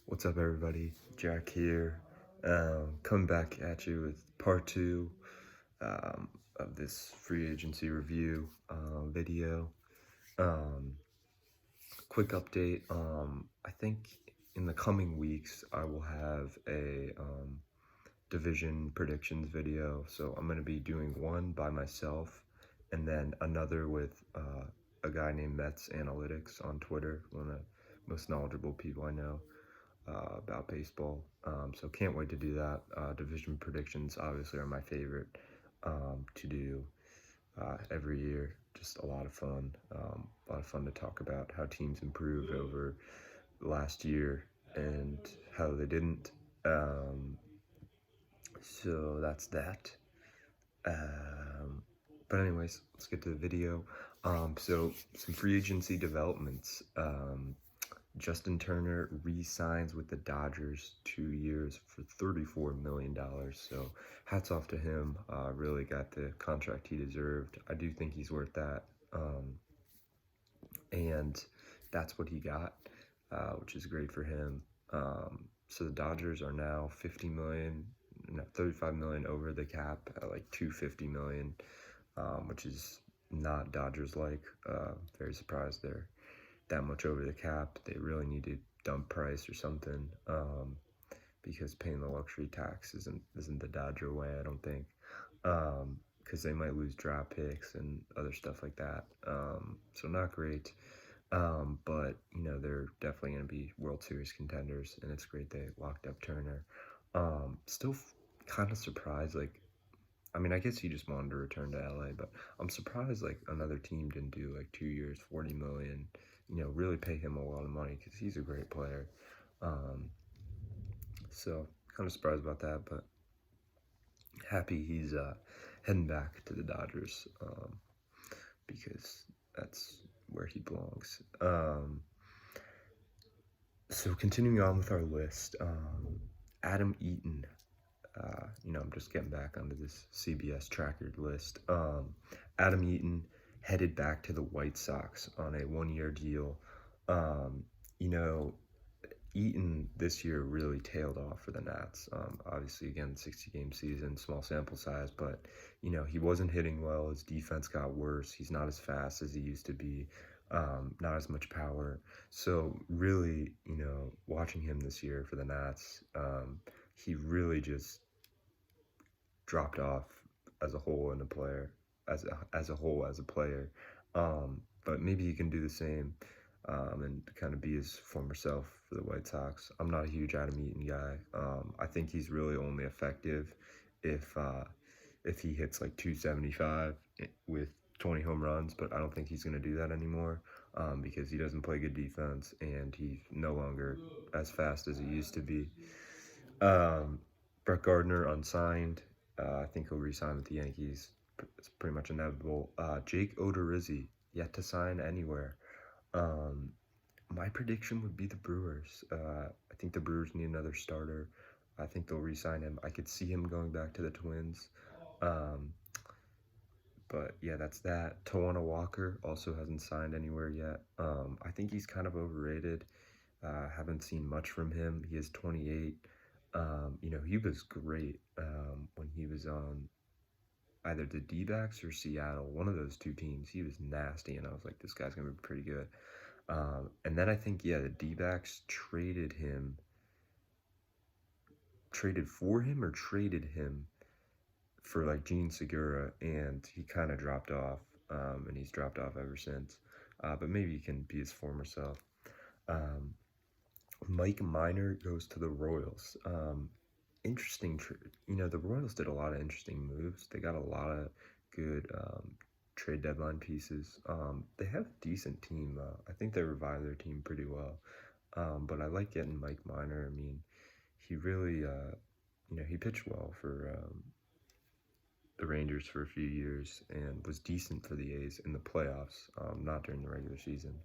What's up, everybody? Jack here. Coming back at you with part two of this free agency review video. Um, Quick update. I think in the coming weeks I will have a division predictions video. So I'm going to be doing one by myself and then another with a guy named Mets Analytics on Twitter, one of the most knowledgeable people I know about baseball. So can't wait to do that. Division predictions obviously are my favorite to do every year. Just a lot of fun. A lot of fun to talk about how teams improved over last year and how they didn't. So that's that. But anyways, let's get to the video. So some free agency developments. Justin Turner re-signs with the Dodgers 2 years for $34 million. So hats off to him. Really got the contract he deserved. I do think he's worth that. And that's what he got, which is great for him. So the Dodgers are now 35 million over the cap at like 250 million, which is not Dodgers like. Very surprised they're that much over the cap. They really need to dump price or something, because paying the luxury tax isn't the Dodger way, I don't think, because they might lose draft picks and other stuff like that. So not great, but they're definitely going to be World Series contenders, and it's great they locked up Turner. Still kind of surprised, like, I mean, I guess he just wanted to return to LA, but I'm surprised like another team didn't do like 2 years, 40 million, really pay him a lot of money because he's a great player. So kind of surprised about that, but happy he's heading back to the Dodgers, because that's where he belongs. So continuing on with our list, Adam Eaton. I'm just getting back onto this CBS tracker list. Adam Eaton headed back to the White Sox on a 1-year deal. Eaton this year really tailed off for the Nats. Obviously, again, 60-game season, small sample size, but, he wasn't hitting well. His defense got worse. He's not as fast as he used to be, not as much power. So really, watching him this year for the Nats, he really just dropped off as a whole in a player, as a player. But maybe he can do the same, and kind of be his former self for the White Sox. I'm not a huge Adam Eaton guy. I think he's really only effective if he hits like 275 with 20 home runs, but I don't think he's going to do that anymore, because he doesn't play good defense and he's no longer as fast as he used to be. Brett Gardner unsigned. I think he'll re-sign with the Yankees. It's pretty much inevitable. Jake Odorizzi, yet to sign anywhere. My prediction would be the Brewers. I think the Brewers need another starter. I think they'll re-sign him. I could see him going back to the Twins. But yeah, that's that. Tawana Walker also hasn't signed anywhere yet. I think he's kind of overrated. Haven't seen much from him. He is 28. He was great when he was on either the D-backs or Seattle, one of those two teams. He was nasty, and I was like, this guy's going to be pretty good. And then I think, the D-backs traded for like Gene Segura, and he kind of dropped off, and he's dropped off ever since. But maybe he can be his former self. Mike Minor goes to the Royals. Interesting. The Royals did a lot of interesting moves. They got a lot of good trade deadline pieces. They have a decent team. I think they revived their team pretty well. But I like getting Mike Minor. I mean, he really, he pitched well for the Rangers for a few years and was decent for the A's in the playoffs, not during the regular season.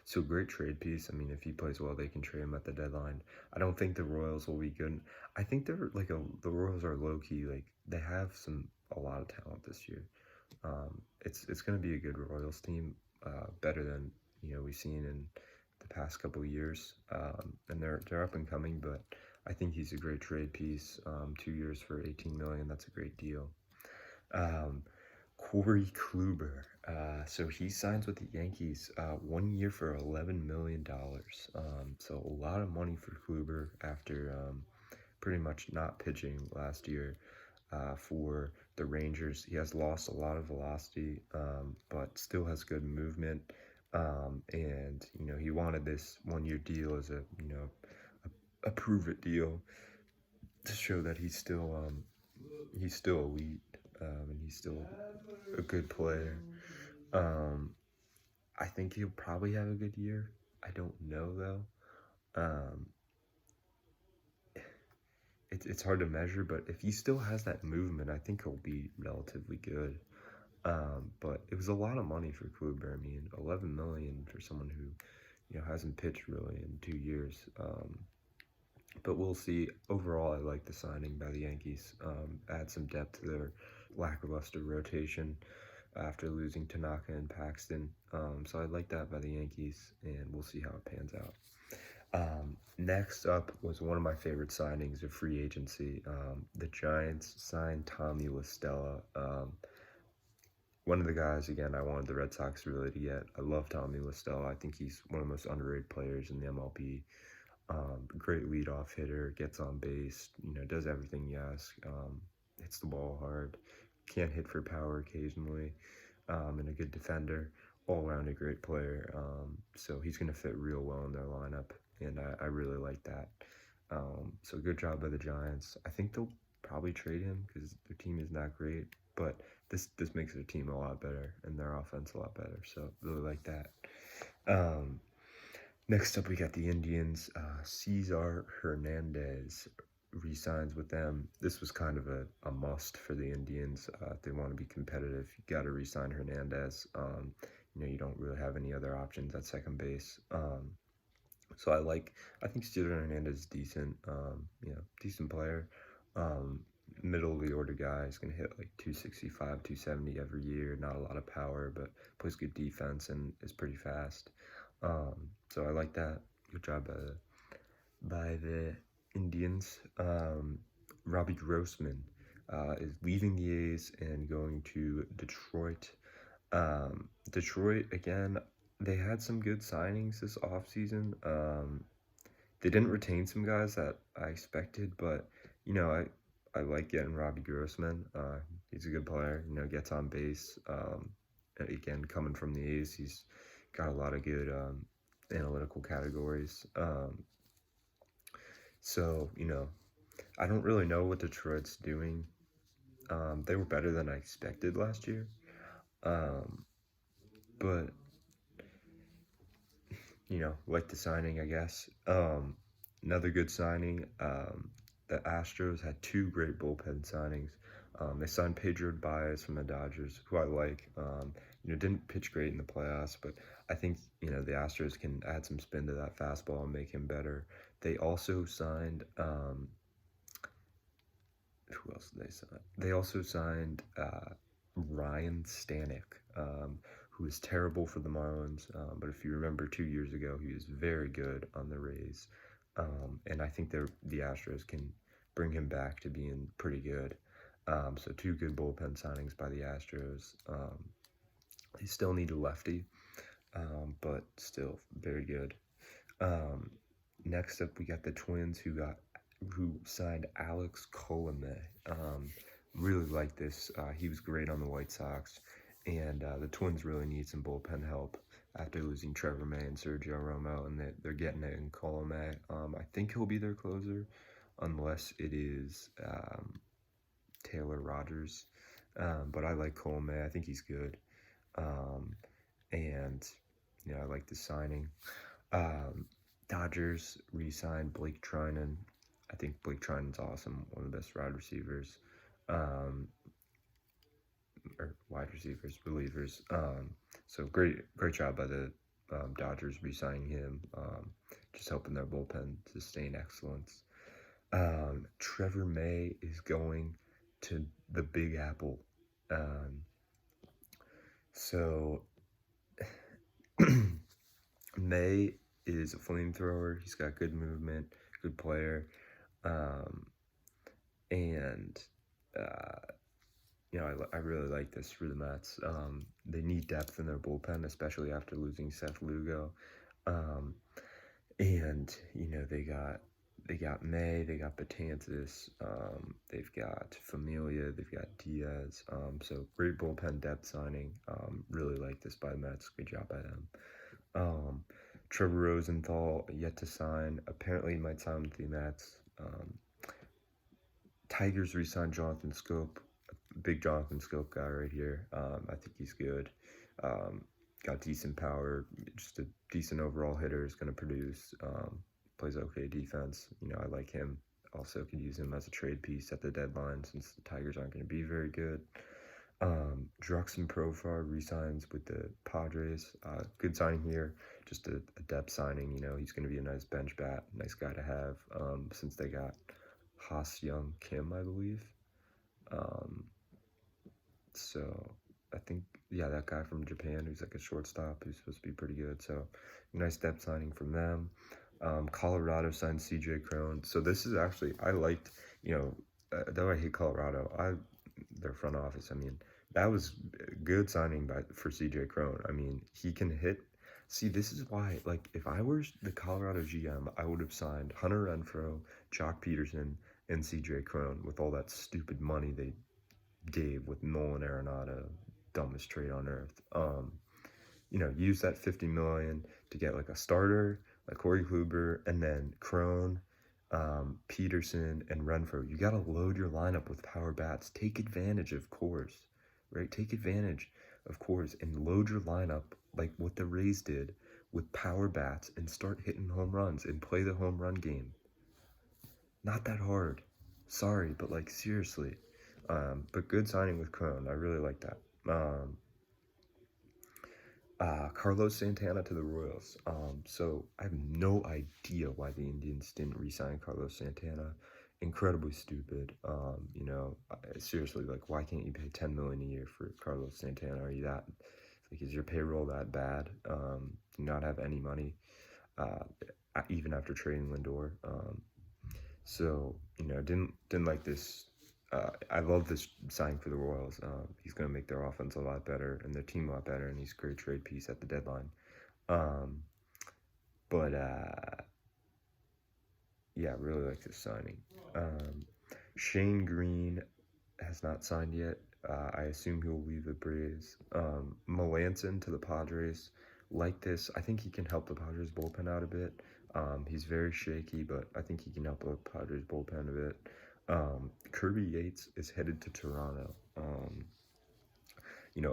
So great trade piece. I mean, if he plays well, they can trade him at the deadline. I don't think the Royals will be good. I think they're like the Royals are low key. Like they have a lot of talent this year. It's going to be a good Royals team, better than we've seen in the past couple of years, and they're up and coming. But I think he's a great trade piece. 2 years for 18 million. That's a great deal. Corey Kluber. So he signs with the Yankees 1 year for $11 million. So a lot of money for Kluber after pretty much not pitching last year for the Rangers. He has lost a lot of velocity, but still has good movement. And he wanted this 1 year deal as a prove it deal to show that he's still elite, and he's still a good player. I think he'll probably have a good year. I don't know though. It's hard to measure, but if he still has that movement, I think he'll be relatively good. But it was a lot of money for Kluber. I mean, 11 million for someone who hasn't pitched really in 2 years. But we'll see. Overall, I like the signing by the Yankees. Add some depth to their lackluster rotation after losing Tanaka and Paxton. So I like that by the Yankees, and we'll see how it pans out. Next up was one of my favorite signings of free agency. The Giants signed Tommy La Stella. One of the guys, again, I wanted the Red Sox really to get. I love Tommy La Stella. I think he's one of the most underrated players in the MLB. Great leadoff hitter, gets on base, does everything you ask. Hits the ball hard, can't hit for power occasionally, and a good defender. All around a great player. So he's going to fit real well in their lineup, and I really like that. So good job by the Giants. I think they'll probably trade him because their team is not great, but this makes their team a lot better and their offense a lot better. So really like that. Next up, we got the Indians. Cesar Hernandez re-signs with them. This was kind of a must for the Indians. If they want to be competitive, you got to re-sign Hernandez. You don't really have any other options at second base. So I think Cesar Hernandez is decent. Decent player. Middle of the order guy. He's going to hit like 265, 270 every year. Not a lot of power, but plays good defense and is pretty fast. So I like that. Good job by the Indians. Robbie Grossman is leaving the A's and going to Detroit. Detroit, again, they had some good signings this offseason. They didn't retain some guys that I expected, but, I like getting Robbie Grossman. He's a good player, gets on base. Again, coming from the A's, he's got a lot of good analytical categories. So, I don't really know what Detroit's doing. They were better than I expected last year. But, like the signing, I guess. Another good signing. The Astros had 2 great bullpen signings. They signed Pedro Baez from the Dodgers, who I like. Didn't pitch great in the playoffs, but I think, the Astros can add some spin to that fastball and make him better. They also signed, who else did they sign? They also signed Ryan Stanek, who was terrible for the Marlins, but if you remember 2 years ago, he was very good on the Rays. And I think the Astros can bring him back to being pretty good. So 2 good bullpen signings by the Astros. They still need a lefty, but still very good. Next up, we got the Twins who signed Alex Colomé. Really like this. He was great on the White Sox, and the Twins really need some bullpen help after losing Trevor May and Sergio Romo, and they're getting it in Colomé. I think he'll be their closer, unless it is Taylor Rogers. But I like Colomé. I think he's good. And I like the signing. Dodgers re-signed Blake Trinan. I think Blake Trinan's awesome. One of the best wide receivers. Or wide receivers, relievers. So great job by the Dodgers re-signing him. Just helping their bullpen sustain excellence. Trevor May is going to the Big Apple. So May is a flamethrower. He's got good movement, good player, and I really like this for the Mets. They need depth in their bullpen, especially after losing Seth Lugo. And they got May, they got Betances, they've got Familia, they've got Diaz. So great bullpen depth signing. Really like this by the Mets. Good job by them. Trevor Rosenthal yet to sign. Apparently, he might sign with the Mets. Tigers re-signed Jonathan Scope. Big Jonathan Scope guy right here. I think he's good. Got decent power, just a decent overall hitter, is going to produce, plays okay defense. I like him. Also could use him as a trade piece at the deadline since the Tigers aren't going to be very good. Druxen Profar resigns with the Padres. Good signing here. Just a depth signing. He's going to be a nice bench bat, nice guy to have since they got Ha-Seong Kim, I believe. So I think, that guy from Japan who's like a shortstop who's supposed to be pretty good. So nice depth signing from them. Colorado signed CJ Cron. So this is actually, I liked, though I hate Colorado, their front office, that was a good signing for CJ Cron. He can hit. See, this is why, like, if I were the Colorado GM, I would have signed Hunter Renfroe, Jock Peterson, and CJ Cron with all that stupid money they gave with Nolan Arenado, dumbest trade on earth. Use that $50 million to get like a starter, like Corey Kluber, and then Cron, Peterson, and Renfroe. You gotta load your lineup with power bats. Take advantage of Coors, right? Take advantage of Coors and load your lineup like what the Rays did with power bats and start hitting home runs and play the home run game. Not that hard. Sorry, but like seriously. But good signing with Cron. I really like that. Carlos Santana to the Royals. So I have no idea why the Indians didn't re-sign Carlos Santana. Incredibly stupid. Seriously, like, why can't you pay $10 million a year for Carlos Santana? Are you that, like, is your payroll that bad? Do you not have any money? Even after trading Lindor. So didn't like this. I love this signing for the Royals. He's going to make their offense a lot better and their team a lot better, and he's a great trade piece at the deadline. Really like this signing. Shane Green has not signed yet. I assume he'll leave the Braves. Melanson to the Padres. Like this. I think he can help the Padres bullpen out a bit. He's very shaky, but I think he can help the Padres bullpen a bit. Kirby Yates is headed to Toronto.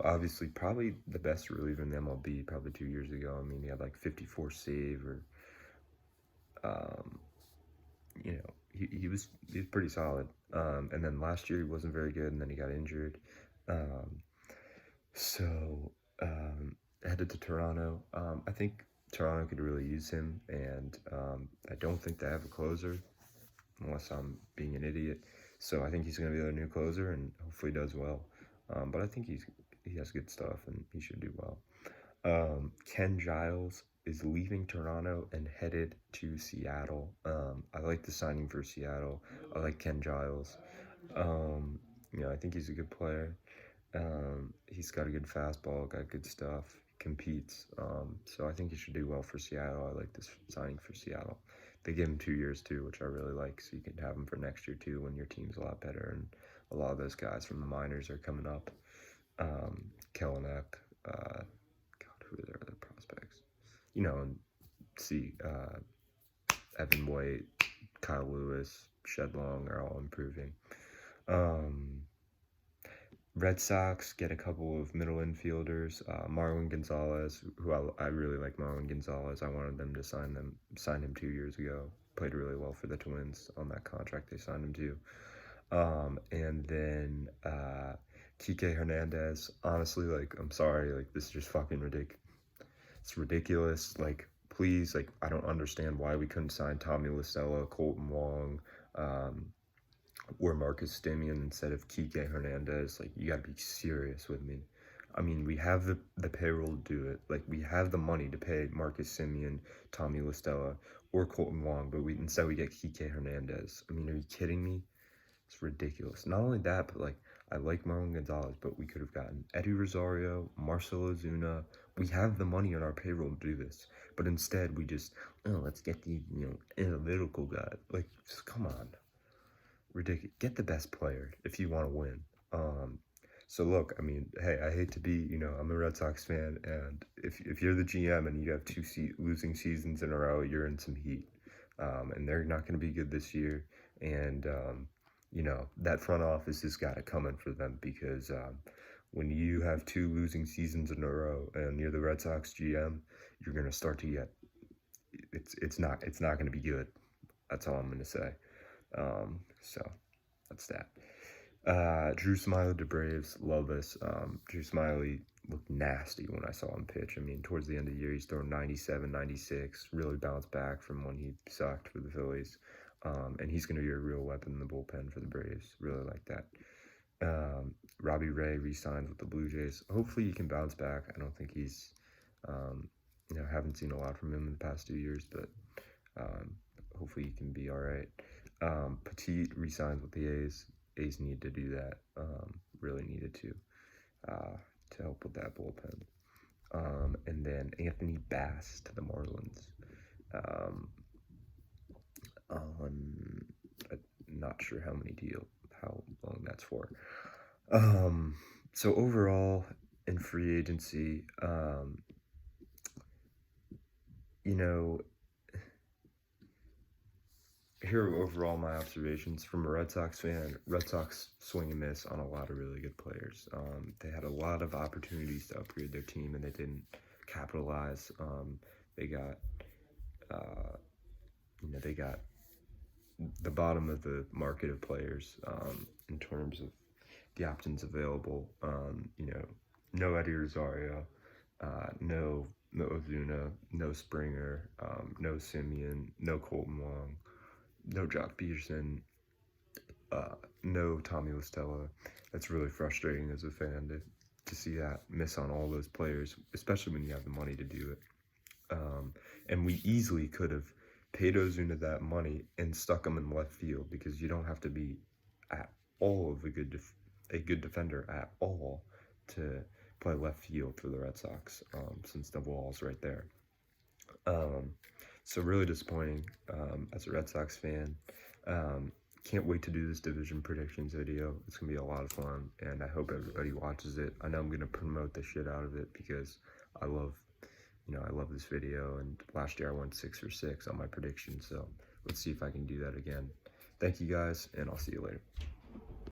Obviously probably the best reliever in the MLB probably 2 years ago. He had like 54 save or, he was pretty solid. And then last year he wasn't very good, and then he got injured. Headed to Toronto. I think Toronto could really use him, and I don't think they have a closer, unless I'm being an idiot. So I think he's going to be their new closer, and hopefully does well. But I think he has good stuff, and he should do well. Ken Giles is leaving Toronto and headed to Seattle. I like the signing for Seattle. I like Ken Giles. I think he's a good player. He's got a good fastball, got good stuff, competes. So I think he should do well for Seattle. I like this signing for Seattle. They give him 2 years too, which I really like, so you can have him for next year too when your team's a lot better, and a lot of those guys from the minors are coming up. Kelenic, who are their other prospects? And see, Evan White, Kyle Lewis, Shed Long are all improving. Red Sox get a couple of middle infielders. Marwin Gonzalez, who I really like Marwin Gonzalez. I wanted them to sign him 2 years ago. Played really well for the Twins on that contract they signed him to. And then Kike Hernandez. Honestly, like, I'm sorry, like, this is just fucking ridiculous. It's ridiculous. Like, please, like, I don't understand why we couldn't sign Tommy Lacella, Colton Wong, or Marcus Stimien instead of Kike Hernandez. Like, you gotta be serious with me. I mean, we have the payroll to do it. Like, we have the money to pay Marcus Simeon, Tommy La Stella, or Colton Wong, but instead we get Kike Hernandez. I mean, are you kidding me? It's ridiculous. Not only that, but like, I like Marlon Gonzalez, but we could have gotten Eddie Rosario, Marcelo Zuna. We have the money on our payroll to do this, but instead we just, oh, let's get the analytical guy. Like, just come on, ridiculous. Get the best player if you want to win. So look, I mean, hey, I hate to be, I'm a Red Sox fan, and if you're the GM and you have two losing seasons in a row, you're in some heat, and they're not going to be good this year, and that front office has got it coming for them because when you have two losing seasons in a row and you're the Red Sox GM, you're going to start to get it's not going to be good. That's all I'm going to say. So that's that. Drew Smyly to Braves, love this. Drew Smyly looked nasty when I saw him pitch. I mean, towards the end of the year, he's throwing 97, 96, really bounced back from when he sucked for the Phillies. And he's going to be a real weapon in the bullpen for the Braves. Really like that. Robbie Ray re-signed with the Blue Jays. Hopefully he can bounce back. I don't think he's, haven't seen a lot from him in the past 2 years, but hopefully he can be all right. Petit re-signs with the A's. A's need to do that. Really needed to help with that bullpen. And then Anthony Bass to the Marlins. I'm not sure how long that's for. So overall, in free agency, here are overall my observations from a Red Sox fan. Red Sox swing and miss on a lot of really good players. They had a lot of opportunities to upgrade their team, and they didn't capitalize. They got the bottom of the market of players in terms of the options available. No Eddie Rosario, no Ozuna, no Springer, no Simeon, no Colton Wong, no Jock Peterson, no Tommy La Stella. That's really frustrating as a fan to see that miss on all those players, especially when you have the money to do it. And we easily could have paid Ozuna that money and stuck him in left field because you don't have to be at all of a good defender at all to play left field for the Red Sox, since the wall's right there. So really disappointing as a Red Sox fan. Can't wait to do this division predictions video. It's going to be a lot of fun, and I hope everybody watches it. I know I'm going to promote the shit out of it because I love this video, and last year I went 6 for 6 on my predictions, so let's see if I can do that again. Thank you guys, and I'll see you later.